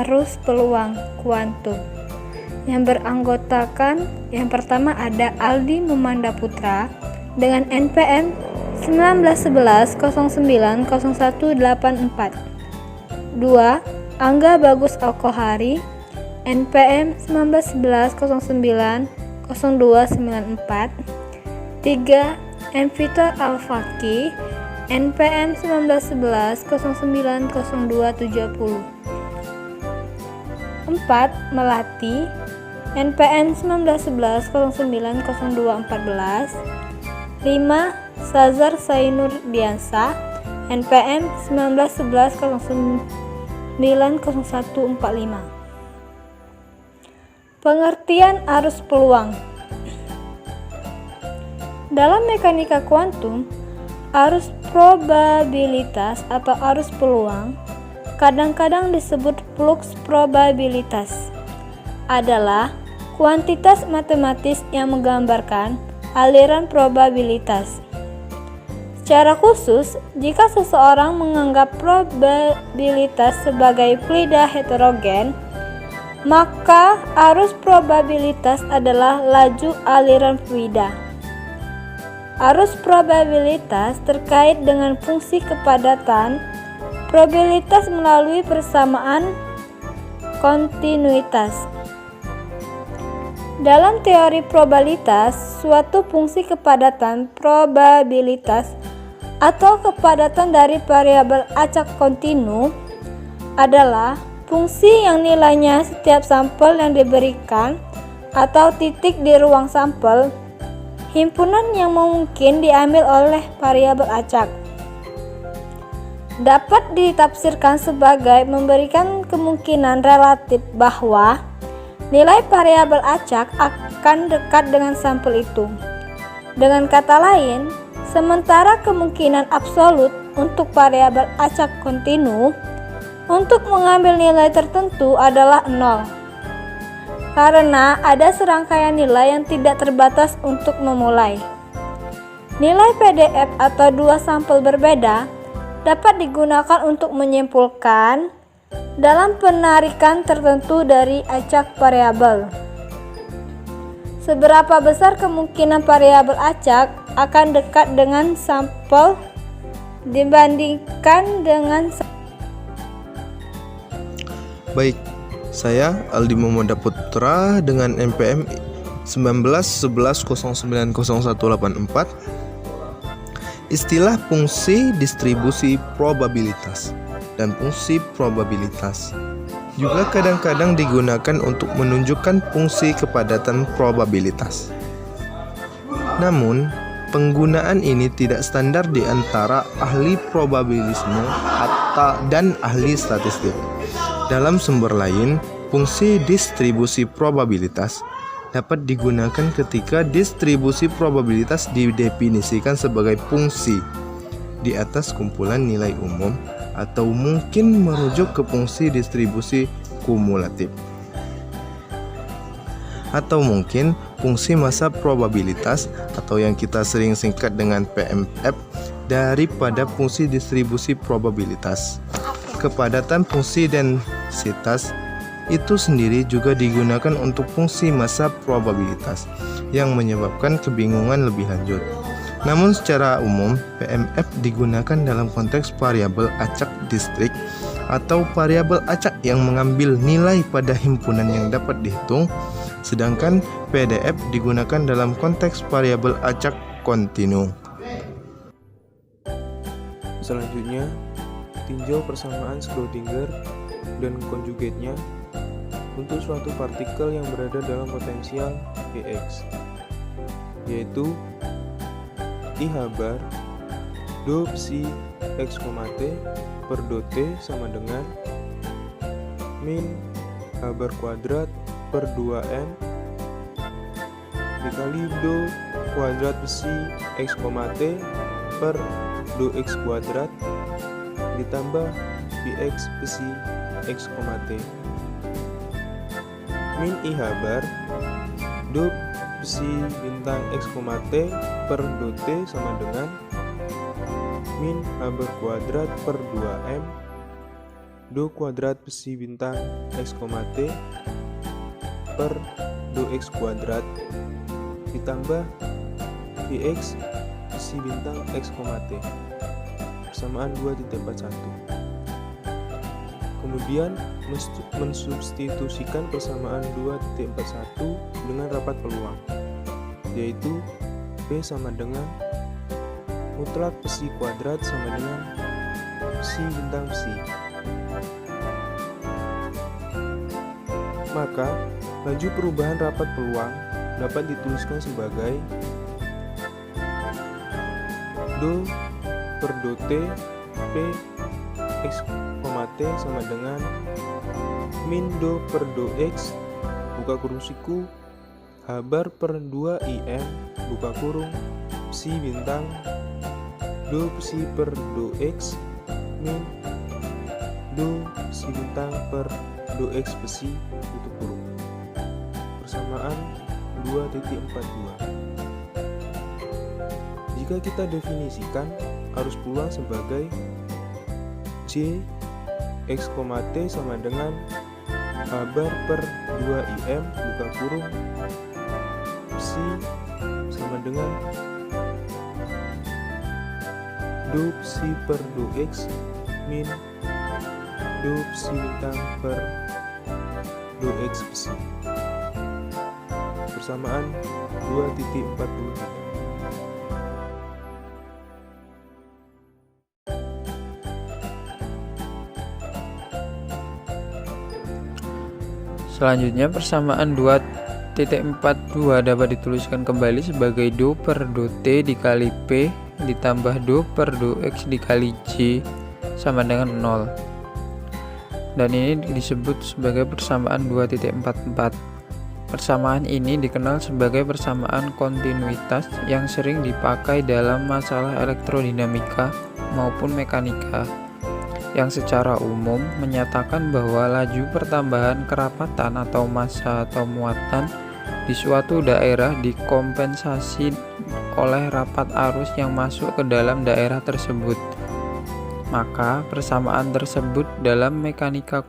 arus peluang kuantum yang beranggotakan yang pertama ada Aldi Mumandaputra dengan NPM 1911090184. 2. Angga Bagus Alkohari NPM 1911090294. 3. M. Vitor Al-Faqih NPM 1911090270. 4. Melati NPM 1911090214. 5. Sazar Sainur Diansa NPM 1911090145. Pengertian arus peluang. Dalam mekanika kuantum, arus probabilitas atau arus peluang, kadang-kadang disebut flux probabilitas, adalah kuantitas matematis yang menggambarkan aliran probabilitas. Secara khusus, jika seseorang menganggap probabilitas sebagai fluida heterogen, maka arus probabilitas adalah laju aliran fluida. Arus probabilitas terkait dengan fungsi kepadatan probabilitas melalui persamaan kontinuitas. Dalam teori probabilitas, suatu fungsi kepadatan probabilitas atau kepadatan dari variabel acak kontinu adalah fungsi yang nilainya setiap sampel yang diberikan atau titik di ruang sampel, himpunan yang mungkin diambil oleh variabel acak. Dapat ditafsirkan sebagai memberikan kemungkinan relatif bahwa nilai variabel acak akan dekat dengan sampel itu. Dengan kata lain, sementara kemungkinan absolut untuk variabel acak kontinu untuk mengambil nilai tertentu adalah 0, karena ada serangkaian nilai yang tidak terbatas untuk memulai. Nilai PDF atau dua sampel berbeda dapat digunakan untuk menyimpulkan dalam penarikan tertentu dari acak variabel. Seberapa besar kemungkinan variabel acak akan dekat dengan sampel dibandingkan dengan Baik, saya Aldi Mumandaputra dengan NPM 1911090184. Istilah fungsi distribusi probabilitas dan fungsi probabilitas juga kadang-kadang digunakan untuk menunjukkan fungsi kepadatan probabilitas. Namun, penggunaan ini tidak standar di antara ahli probabilisme dan ahli statistik. Dalam sumber lain, fungsi distribusi probabilitas dapat digunakan ketika distribusi probabilitas didefinisikan sebagai fungsi di atas kumpulan nilai umum atau mungkin merujuk ke fungsi distribusi kumulatif. Atau mungkin fungsi massa probabilitas atau yang kita sering singkat dengan PMF daripada fungsi distribusi probabilitas. Kepadatan fungsi densitas itu sendiri juga digunakan untuk fungsi massa probabilitas yang menyebabkan kebingungan lebih lanjut. Namun secara umum, PMF digunakan dalam konteks variabel acak distrik atau variabel acak yang mengambil nilai pada himpunan yang dapat dihitung, sedangkan PDF digunakan dalam konteks variabel acak kontinu. Selanjutnya, tinjau persamaan Schrödinger dan konjugatnya untuk suatu partikel yang berada dalam potensial Ex, yaitu I bar do psi x, t per do t sama dengan min h bar kuadrat per 2m dikali do kuadrat psi x, t per do x kuadrat ditambah px psi x, t. Min I bar do psi bintang x, t per do t sama dengan min h bar kuadrat per 2m do kuadrat besi bintang x, t per do x kuadrat ditambah Vx besi bintang x, t persamaan 2.41. Kemudian mensubstitusikan persamaan 2.41 dengan rapat peluang, yaitu P sama dengan mutlak besi kuadrat sama dengan besi bintang besi. Maka, laju perubahan rapat peluang dapat dituliskan sebagai do per do t P x, t sama dengan min do per do x buka kurung siku h bar per 2 im buka kurung psi bintang do psi per do x min do psi bintang per do x psi tutup kurung persamaan 2.42. Jika kita definisikan arus peluang sebagai J x, t sama dengan H bar per 2 im buka kurung psi sama dengan do psi per do x min do psi bintang per do x psi persamaan 2.43. Selanjutnya persamaan 2.42 dapat dituliskan kembali sebagai do per do t dikali P ditambah do per do x dikali J sama dengan 0. Dan ini disebut sebagai persamaan 2.44. Persamaan ini dikenal sebagai persamaan kontinuitas yang sering dipakai dalam masalah elektrodinamika maupun mekanika, yang secara umum menyatakan bahwa laju pertambahan kerapatan atau massa atau muatan di suatu daerah dikompensasi oleh rapat arus yang masuk ke dalam daerah tersebut. Maka persamaan tersebut dalam mekanika